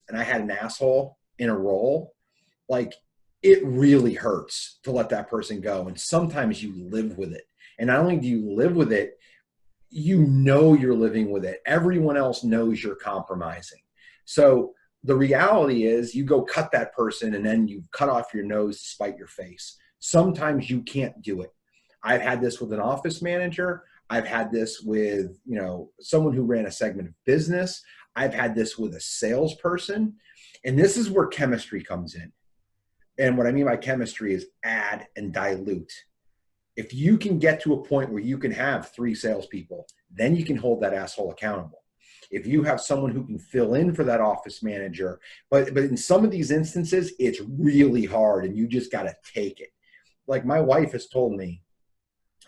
and I had an asshole in a role, like it really hurts to let that person go. And sometimes you live with it. And not only do you live with it, you know you're living with it. Everyone else knows you're compromising. So the reality is you go cut that person and then you cut off your nose to spite your face. Sometimes you can't do it. I've had this with an office manager. I've had this with, someone who ran a segment of business. I've had this with a salesperson. And this is where chemistry comes in. And what I mean by chemistry is add and dilute. If you can get to a point where you can have 3 salespeople, then you can hold that asshole accountable. If you have someone who can fill in for that office manager, but in some of these instances, it's really hard and you just got to take it. Like my wife has told me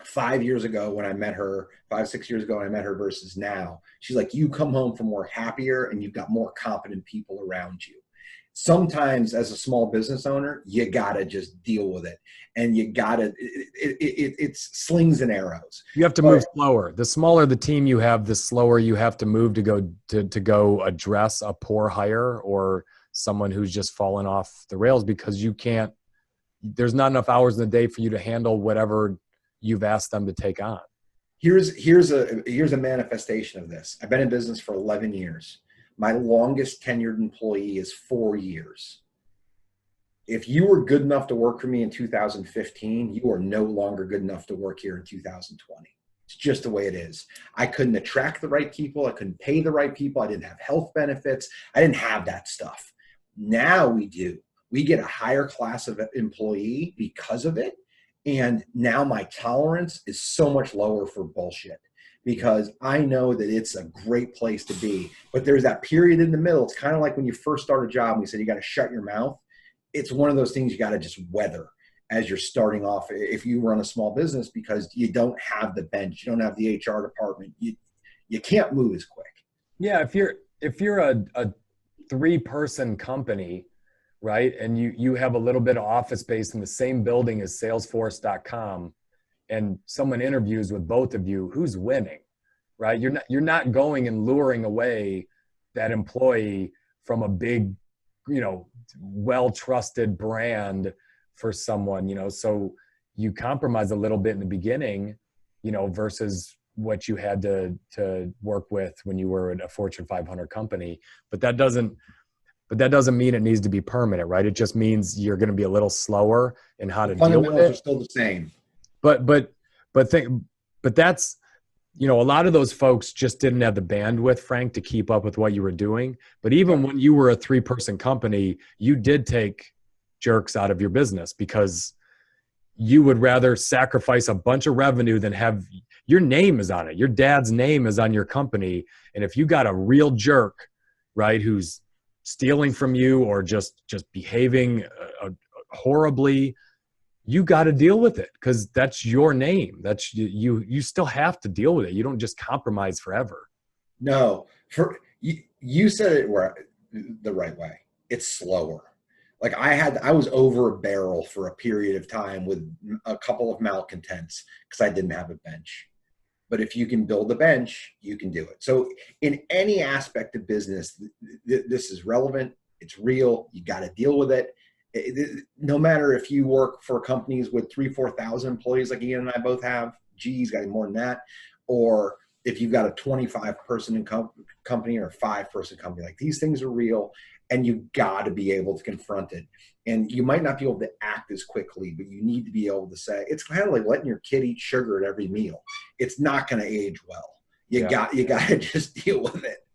5 years ago when I met her, 6 years ago when I met her versus now, she's like, you come home from work happier and you've got more competent people around you. Sometimes as a small business owner, you got to just deal with it. And you got to, it's slings and arrows. You have to move slower. The smaller the team you have, the slower you have to move to go address a poor hire or someone who's just fallen off the rails because there's not enough hours in the day for you to handle whatever you've asked them to take on. Here's a manifestation of this. I've been in business for 11 years. My longest tenured employee is 4 years. If you were good enough to work for me in 2015, you are no longer good enough to work here in 2020. It's just the way it is. I couldn't attract the right people. I couldn't pay the right people. I didn't have health benefits. I didn't have that stuff. Now we do. We get a higher class of employee because of it. And now my tolerance is so much lower for bullshit because I know that it's a great place to be. But there's that period in the middle. It's kind of like when you first start a job and we said you got to shut your mouth. It's one of those things you got to just weather as you're starting off if you run a small business because you don't have the bench, you don't have the HR department, you can't move as quick. Yeah, if you're a 3-person company, right, and you have a little bit of office space in the same building as Salesforce.com, and someone interviews with both of you, who's winning, right? You're not going and luring away that employee from a big, well-trusted brand for someone, so you compromise a little bit in the beginning, versus what you had to work with when you were at a Fortune 500 company. But that doesn't mean it needs to be permanent, right? It just means you're going to be a little slower in how to deal with it. Are still the same. But that's, a lot of those folks just didn't have the bandwidth, Frank, to keep up with what you were doing. But even when you were a 3-person company, you did take jerks out of your business because you would rather sacrifice a bunch of revenue than have your name is on it. Your dad's name is on your company. And if you got a real jerk, right, who's stealing from you or just behaving horribly, you got to deal with it because that's your name. That's you still have to deal with it. You don't just compromise forever. No, you said it the right way. It's slower. Like I was over a barrel for a period of time with a couple of malcontents because I didn't have a bench. But if you can build a bench, you can do it. So in any aspect of business, this is relevant. It's real. You got to deal with it. No matter if you work for companies with 3,000-4,000 employees like Ian and I both have, GE's got more than that, or if you've got a 25-person company or a 5-person company, like these things are real and you got to be able to confront it. And you might not be able to act as quickly, but you need to be able to say, it's kind of like letting your kid eat sugar at every meal. It's not going to age well. You got to just deal with it.